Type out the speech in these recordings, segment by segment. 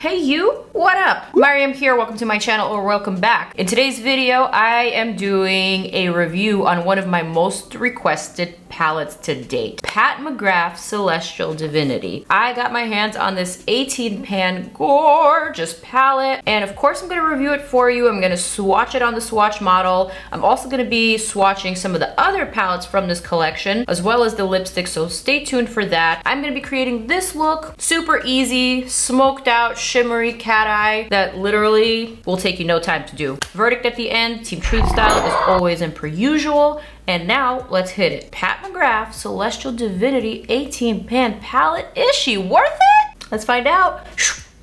Hey you, what up? Maryam here, welcome to my channel or welcome back. In today's video, I am doing a review on one of my most requested palettes to date. McGRATH Celestial Divinity. I got my hands on this 18 pan gorgeous palette, and of course I'm gonna review it for you. I'm gonna swatch it on the swatch model. I'm also gonna be swatching some of the other palettes from this collection, as well as the lipstick, so stay tuned for that. I'm gonna be creating this look, super easy, smoked out, shimmery cat eye that literally will take you no time to do. Verdict at the end, Team Truth style is always and per usual. And now let's hit it. McGRATH Celestial Divinity 18 pan palette. Is she worth it? Let's find out.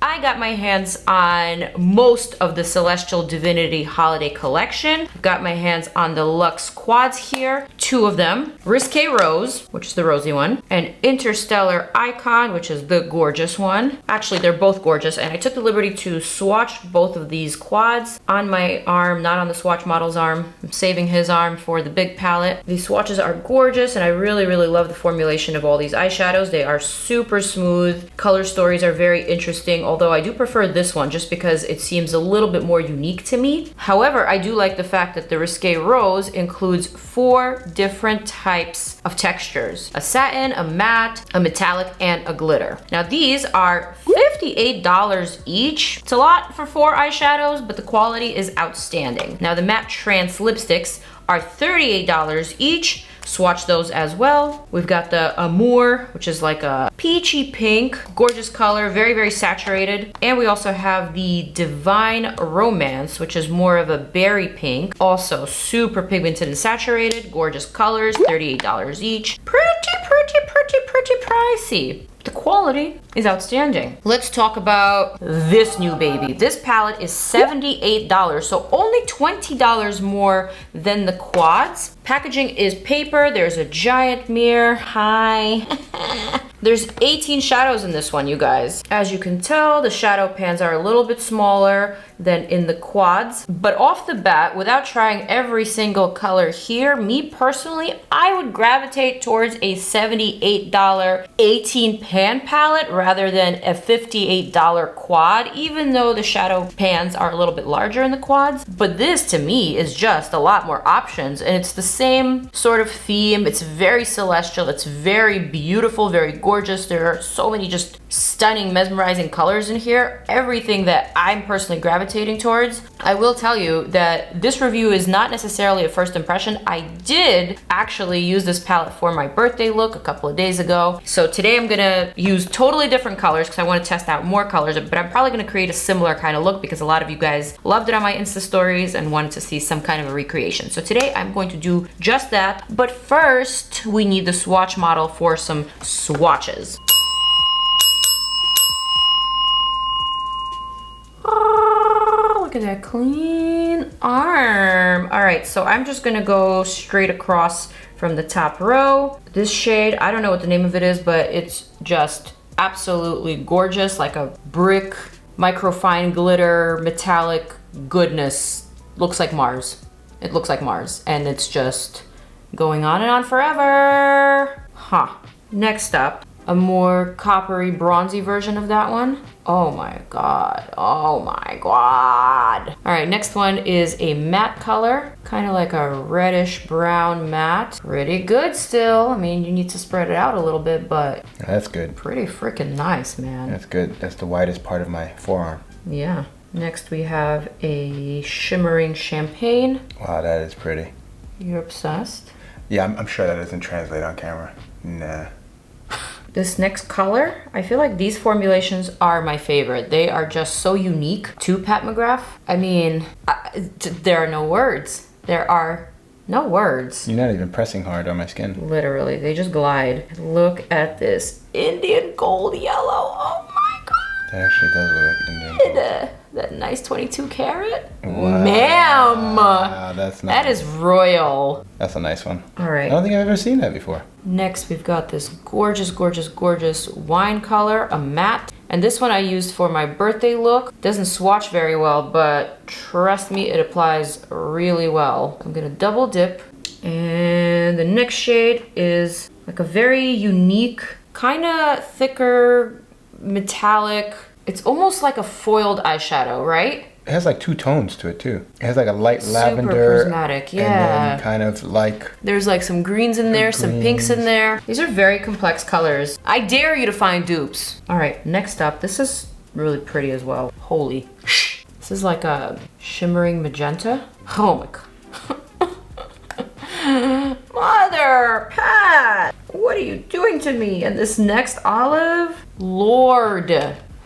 I got my hands on most of the Celestial Divinity holiday collection. I've got my hands on the Luxe quads here, two of them. Risque Rose, which is the rosy one, and Interstellar Icon, which is the gorgeous one. Actually, they're both gorgeous, and I took the liberty to swatch both of these quads on my arm, not on the swatch model's arm. I'm saving his arm for the big palette. These swatches are gorgeous, and I really love the formulation of all these eyeshadows. They are super smooth. Color stories are very interesting, although I do prefer this one just because it seems a little bit more unique to me. However, I do like the fact that the Risque Rose includes 4 different types of textures: a satin, a matte, a metallic, and a glitter. Now these are $58 each. It's a lot for 4 eyeshadows, but the quality is outstanding. Now the MatteTrance lipsticks are $38 each. Swatch those as well. We've got the Amour, which is like a peachy pink, gorgeous color, very saturated. And we also have the Divine Romance, which is more of a berry pink, also super pigmented and saturated, gorgeous colors, $38 each. Pretty pricey. The quality is outstanding. Let's talk about this new baby. This palette is $78, so only $20 more than the quads. Packaging is paper. There's a giant mirror. Hi. There's 18 shadows in this one, you guys. As you can tell, the shadow pans are a little bit smaller than in the quads. But off the bat, without trying every single color here, me personally, I would gravitate towards a $78 18 pan palette rather than a $58 quad, even though the shadow pans are a little bit larger in the quads. But this, to me, is just a lot more options, and it's the same sort of theme. It's very celestial. It's very beautiful, very gorgeous. There are so many just stunning, mesmerizing colors in here. Everything that I'm personally gravitating towards. I will tell you that this review is not necessarily a first impression. I did actually use this palette for my birthday look a couple of days ago. So today I'm gonna use totally different colors because I want to test out more colors, but I'm probably gonna create a similar kind of look because a lot of you guys loved it on my Insta stories and wanted to see some kind of a recreation. So today I'm going to do just that. But first, we need the swatch model for some swatches. Look at that clean arm. All right, so I'm just gonna go straight across from the top row. This shade, I don't know what the name of it is, but it's just absolutely gorgeous, like a brick, microfine glitter, metallic goodness. Looks like Mars. It looks like Mars, and it's just going on and on forever. Huh. Next up, a more coppery, bronzy version of that one. Oh my god. Oh my god. All right, next one is a matte color, kind of like a reddish brown matte. Pretty good still. I mean, you need to spread it out a little bit, but that's good. Pretty freaking nice, man. That's good. That's the widest part of my forearm. Yeah. Next we have a shimmering champagne. Wow, that is pretty. You're obsessed? Yeah, I'm sure that doesn't translate on camera. Nah. This next color, I feel like these formulations are my favorite. They are just so unique to McGRATH. I mean, there are no words. There are no words. You're not even pressing hard on my skin. Literally, they just glide. Look at this Indian gold yellow. Oh my god. That actually does look like Indian gold. That nice 22 karat. Wow. Ma'am. Wow, that's nice. That is royal. That's a nice one. All right. I don't think I've ever seen that before. Next, we've got this gorgeous wine color, a matte. And this one I used for my birthday look. Doesn't swatch very well, but trust me, it applies really well. I'm gonna double dip. And the next shade is like a very unique, kind of thicker, metallic, It's almost like a foiled eyeshadow, right? It has like 2 tones to it too. It has like a light Super lavender. prismatic, yeah. And then kind of like... There's like some greens in there, some pinks in there. These are very complex colors. I dare you to find dupes. All right, next up, this is really pretty as well. Holy. This is like a shimmering magenta. Oh my God. Mother, Pat, what are you doing to me? And this next olive, Lord,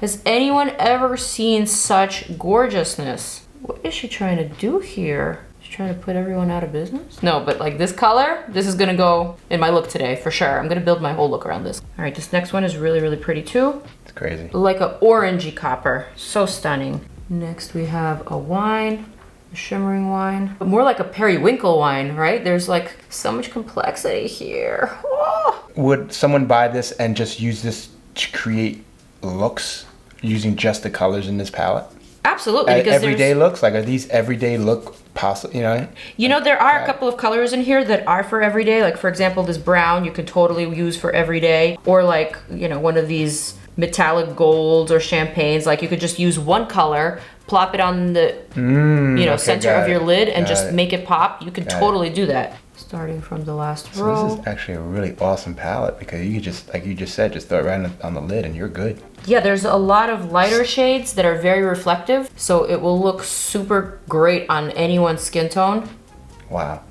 has anyone ever seen such gorgeousness? What is she trying to do here? She's trying to put everyone out of business? No, but like this color, this is gonna go in my look today for sure. I'm gonna build my whole look around this. All right, this next one is really, really pretty too. It's crazy. Like a orangey copper, so stunning. Next we have a wine. A shimmering wine, but more like a periwinkle wine, right? There's like so much complexity here. Oh. Would someone buy this and just use this to create looks using just the colors in this palette? Absolutely, because everyday looks, like, are these everyday look possible? You know, there are a couple of colors in here that are for everyday. Like for example, this brown you could totally use for everyday, or like, you know, one of these metallic golds or champagnes. Like you could just use one color, plop it on the center of your lid and just make it pop. You could totally do that. Starting from the last row. So this is actually a really awesome palette because you could just, like you just said, just throw it right on the lid and you're good. Yeah, there's a lot of lighter shades that are very reflective, so it will look super great on anyone's skin tone. Wow.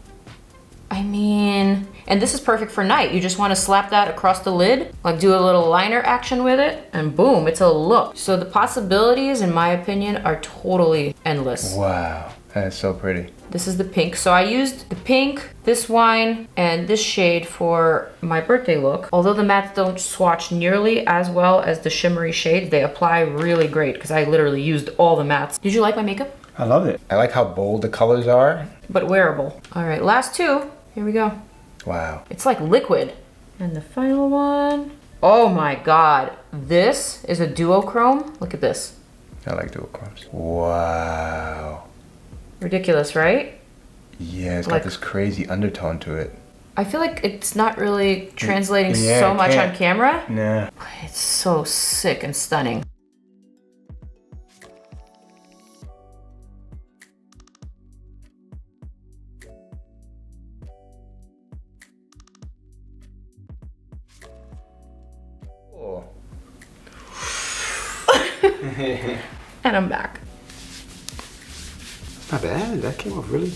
I mean, and this is perfect for night. You just want to slap that across the lid, like do a little liner action with it, and boom, it's a look. So the possibilities, in my opinion, are totally endless. Wow, that is so pretty. This is the pink. So I used the pink, this wine, and this shade for my birthday look. Although the mattes don't swatch nearly as well as the shimmery shades, they apply really great because I literally used all the mattes. Did you like my makeup? I love it. I like how bold the colors are. But wearable. All right, last two. Here we go. Wow. It's like liquid. And the final one. Oh my God. This is a duochrome. Look at this. I like duochromes. Wow. Ridiculous, right? Yeah, it's got this crazy undertone to it. I feel like it's not really translating so much on camera. Nah. It's so sick and stunning. And I'm back. Not bad. That came off really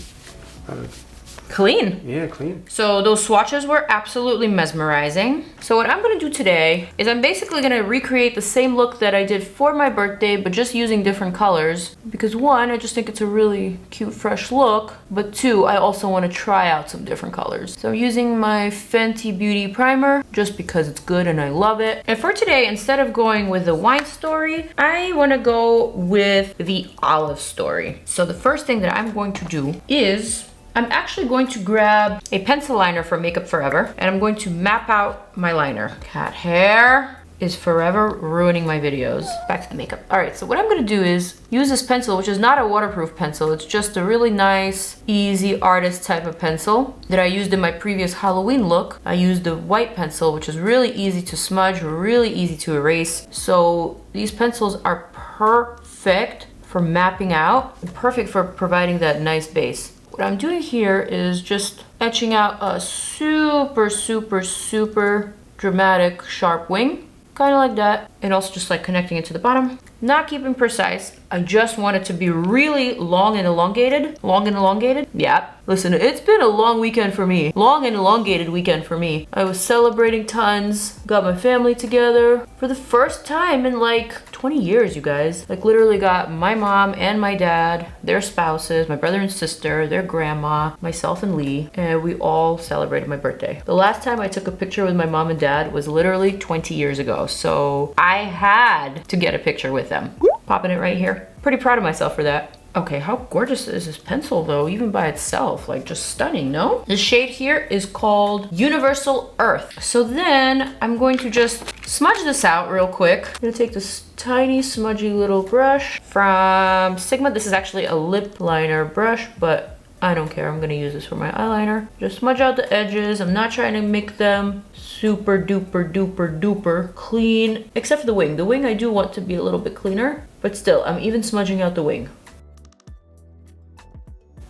clean. Yeah, clean. So those swatches were absolutely mesmerizing. So what I'm gonna do today is I'm basically gonna recreate the same look that I did for my birthday, but just using different colors. Because one, I just think it's a really cute, fresh look. But two, I also wanna try out some different colors. So I'm using my Fenty Beauty Primer just because it's good and I love it. And for today, instead of going with the wine story, I wanna go with the olive story. So the first thing that I'm going to do is I'm actually going to grab a pencil liner from Makeup Forever and I'm going to map out my liner. Cat hair is forever ruining my videos. Back to the makeup. All right, so what I'm gonna do is use this pencil, which is not a waterproof pencil. It's just a really nice, easy artist type of pencil that I used in my previous Halloween look. I used the white pencil, which is really easy to smudge, really easy to erase. So these pencils are perfect for mapping out, perfect for providing that nice base. What I'm doing here is just etching out a super, super, super dramatic sharp wing. Kind of like that. And also just like connecting it to the bottom. Not keeping precise. I just want it to be really long and elongated. Long and elongated? Yeah. Listen, it's been a long weekend for me. Long and elongated weekend for me. I was celebrating tons. Got my family together. For the first time in like 20 years, you guys. Like literally got my mom and my dad, their spouses, my brother and sister, their grandma, myself and Lee, and we all celebrated my birthday. The last time I took a picture with my mom and dad was literally 20 years ago. So I had to get a picture with them. Popping it right here. Pretty proud of myself for that. Okay, how gorgeous is this pencil though, even by itself? Like just stunning, no? The shade here is called Universal Earth. So then I'm going to just smudge this out real quick. I'm gonna take this tiny smudgy little brush from Sigma. This is actually a lip liner brush, but I don't care. I'm gonna use this for my eyeliner. Just smudge out the edges. I'm not trying to make them super duper duper duper clean, except for the wing. The wing I do want to be a little bit cleaner, but still, I'm even smudging out the wing.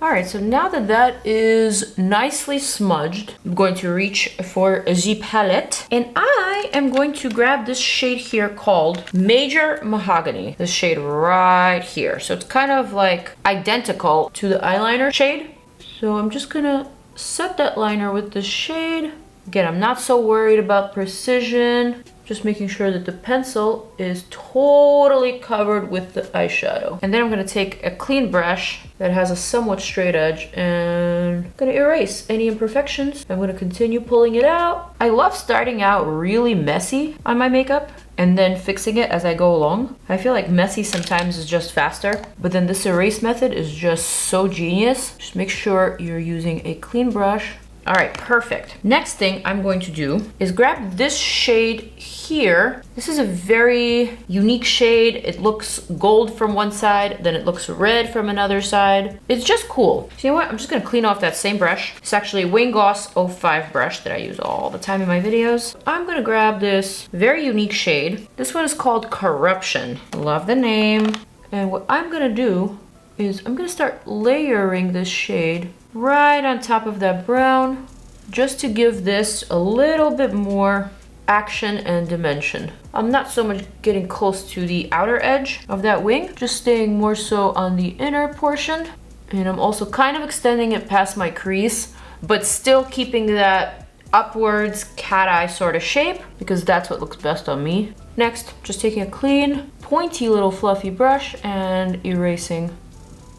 All right, so now that that is nicely smudged, I'm going to reach for the palette, and I am going to grab this shade here called Major Mahogany. This shade right here. So it's kind of like identical to the eyeliner shade. So I'm just gonna set that liner with this shade. Again, I'm not so worried about precision. Just making sure that the pencil is totally covered with the eyeshadow. And then I'm gonna take a clean brush that has a somewhat straight edge and I'm gonna erase any imperfections. I'm gonna continue pulling it out. I love starting out really messy on my makeup and then fixing it as I go along. I feel like messy sometimes is just faster, but then this erase method is just so genius. Just make sure you're using a clean brush. All right, perfect. Next thing I'm going to do is grab this shade here. This is a very unique shade. It looks gold from one side, then it looks red from another side. It's just cool. So you know what? I'm just gonna clean off that same brush. It's actually a Wayne Goss 05 brush that I use all the time in my videos. I'm gonna grab this very unique shade. This one is called Corruption. Love the name. And what I'm gonna do is I'm gonna start layering this shade right on top of that brown, just to give this a little bit more action and dimension. I'm not so much getting close to the outer edge of that wing, just staying more so on the inner portion. And I'm also kind of extending it past my crease, but still keeping that upwards cat eye sort of shape, because that's what looks best on me. Next, just taking a clean, pointy little fluffy brush and erasing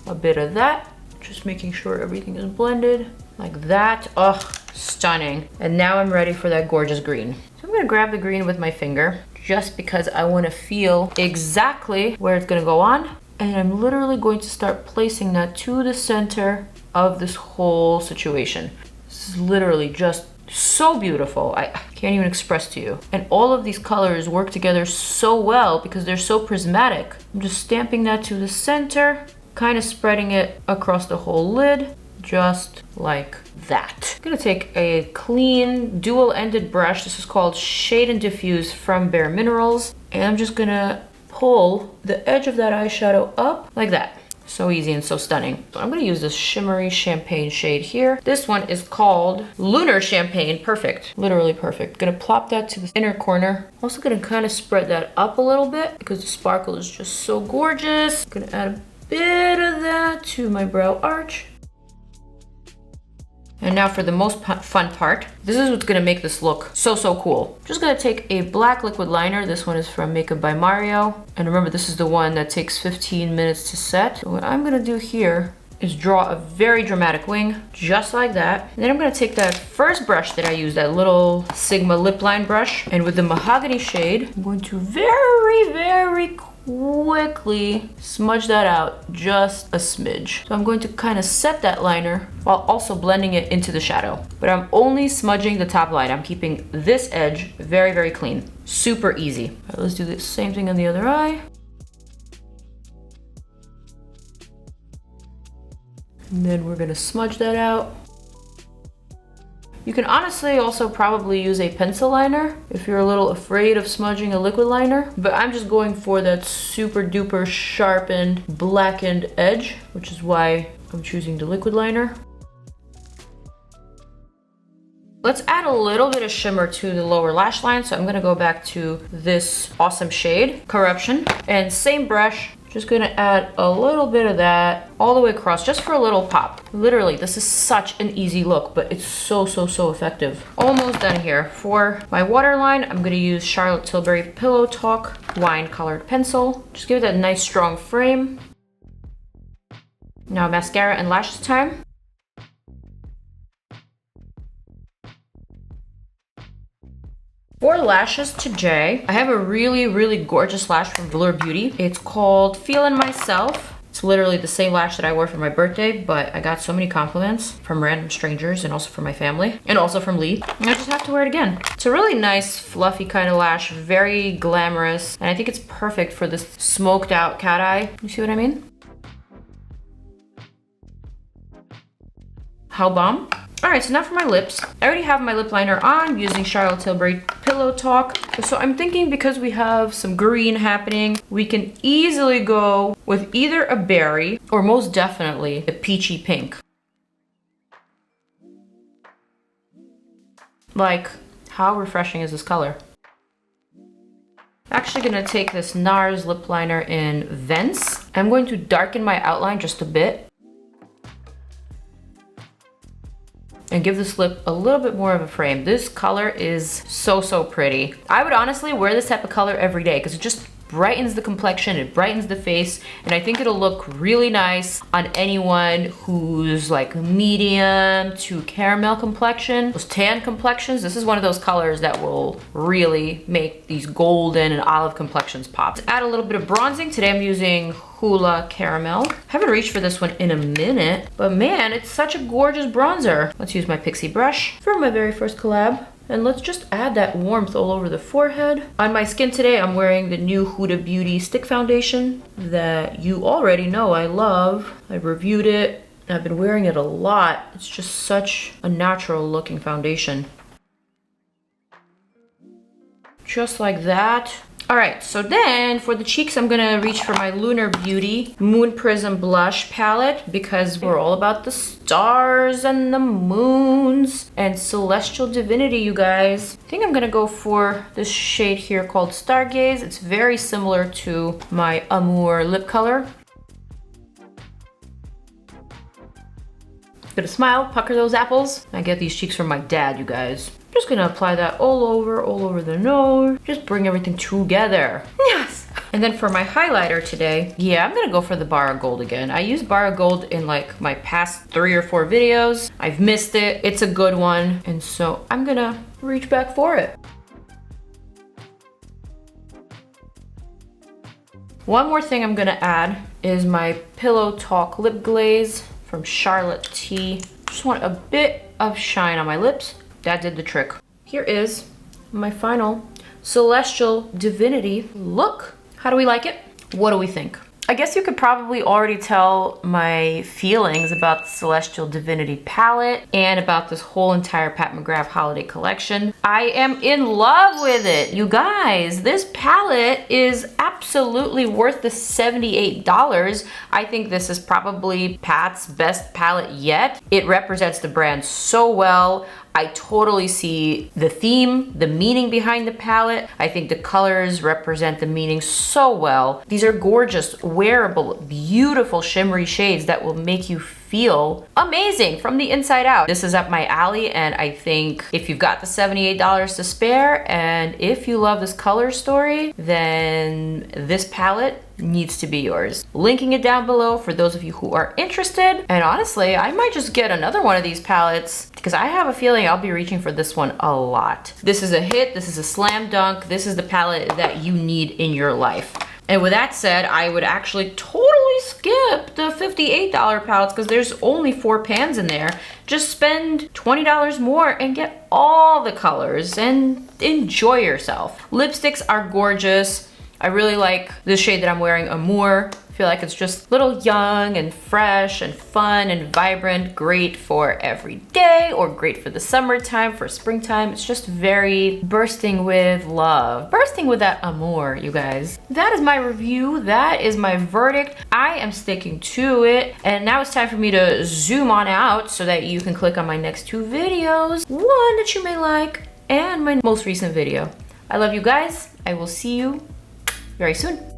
a bit of that. Just making sure everything is blended like that. Ugh, stunning. And now I'm ready for that gorgeous green. So I'm gonna grab the green with my finger just because I wanna feel exactly where it's gonna go on. And I'm literally going to start placing that to the center of this whole situation. This is literally just so beautiful. I can't even express to you. And all of these colors work together so well because they're so prismatic. I'm just stamping that to the center, kind of spreading it across the whole lid, just like that. I'm gonna take a clean dual-ended brush. This is called Shade and Diffuse from Bare Minerals. And I'm just gonna pull the edge of that eyeshadow up like that. So easy and so stunning. So I'm gonna use this shimmery champagne shade here. This one is called Lunar Champagne. Perfect, literally perfect. Gonna plop that to the inner corner. Also gonna kind of spread that up a little bit because the sparkle is just so gorgeous. Gonna add a bit of that to my brow arch. And now for the most fun part. This is what's gonna make this look so cool. Just gonna take a black liquid liner. This one is from Makeup by Mario. And remember, this is the one that takes 15 minutes to set. So what I'm gonna do here is draw a very dramatic wing, just like that. And then I'm gonna take that first brush that I used, that little Sigma lip line brush, and with the mahogany shade, I'm going to very quickly smudge that out just a smidge. So I'm going to kind of set that liner while also blending it into the shadow. But I'm only smudging the top line. I'm keeping this edge very clean. Super easy. All right, let's do the same thing on the other eye. And then we're gonna smudge that out. You can honestly also probably use a pencil liner if you're a little afraid of smudging a liquid liner, but I'm just going for that super duper sharpened, blackened edge, which is why I'm choosing the liquid liner. Let's add a little bit of shimmer to the lower lash line. So I'm gonna go back to this awesome shade, Corruption, and same brush. Just gonna add a little bit of that all the way across, just for a little pop. Literally, this is such an easy look, but it's so effective. Almost done here. For my waterline, I'm gonna use Charlotte Tilbury Pillow Talk wine colored pencil. Just give it that nice strong frame. Now mascara and lashes time. For lashes today, I have a really gorgeous lash from Velour Beauty. It's called Feelin Myself. It's literally the same lash that I wore for my birthday, but I got so many compliments from random strangers and also from my family and also from Lee. And I just have to wear it again. It's a really nice, fluffy kind of lash, very glamorous. And I think it's perfect for this smoked out cat eye. You see what I mean? How bomb. All right, so now for my lips. I already have my lip liner on using Charlotte Tilbury Pillow Talk. So I'm thinking because we have some green happening, we can easily go with either a berry or most definitely a peachy pink. Like, how refreshing is this color? I'm actually gonna take this NARS lip liner in Vents. I'm going to darken my outline just a bit and give this lip a little bit more of a frame. This color is so, so pretty. I would honestly wear this type of color every day because it just brightens the complexion, it brightens the face, and I think it'll look really nice on anyone who's like medium to caramel complexion. Those tan complexions, this is one of those colors that will really make these golden and olive complexions pop. Let's add a little bit of bronzing. Today I'm using Hoola Caramel. Haven't reached for this one in a minute, but man, it's such a gorgeous bronzer. Let's use my PIXI brush for my very first collab. And let's just add that warmth all over the forehead. On my skin today, I'm wearing the new Huda Beauty Stick Foundation that you already know I love. I reviewed it. I've been wearing it a lot. It's just such a natural looking foundation. Just like that. All right, so then for the cheeks, I'm gonna reach for my Lunar Beauty Moon Prism Blush Palette because we're all about the stars and the moons and celestial divinity, you guys. I think I'm gonna go for this shade here called Stargaze. It's very similar to my Amour lip color. Gonna smile, pucker those apples. I get these cheeks from my dad, you guys. Just gonna apply that all over the nose. Just bring everything together. Yes! And then for my highlighter today, yeah, I'm gonna go for the Bara Gold again. I used Bara Gold in like my past 3 or 4 videos. I've missed it. It's a good one. And so I'm gonna reach back for it. One more thing I'm gonna add is my Pillow Talk Lip Glaze from Charlotte T. Just want a bit of shine on my lips. That did the trick. Here is my final Celestial Divinity look. How do we like it? What do we think? I guess you could probably already tell my feelings about the Celestial Divinity palette and about this whole entire Pat McGrath holiday collection. I am in love with it. You guys, this palette is absolutely worth the $78. I think this is probably Pat's best palette yet. It represents the brand so well. I totally see the theme, the meaning behind the palette. I think the colors represent the meaning so well. These are gorgeous, wearable, beautiful shimmery shades that will make you feel amazing from the inside out. This is up my alley, and I think if you've got the $78 to spare and if you love this color story, then this palette needs to be yours. Linking it down below for those of you who are interested. And honestly, I might just get another one of these palettes because I have a feeling I'll be reaching for this one a lot. This is a hit, this is a slam dunk, this is the palette that you need in your life. And with that said, I would actually totally skip the $58 palettes because there's only 4 pans in there. Just spend $20 more and get all the colors and enjoy yourself. Lipsticks are gorgeous. I really like this shade that I'm wearing, Amour. I feel like it's just a little young and fresh and fun and vibrant, great for every day or great for the summertime, for springtime. It's just very bursting with love, bursting with that amour, you guys. That is my review. That is my verdict. I am sticking to it. And now it's time for me to zoom on out so that you can click on my next 2 videos, one that you may like and my most recent video. I love you guys. I will see you very soon.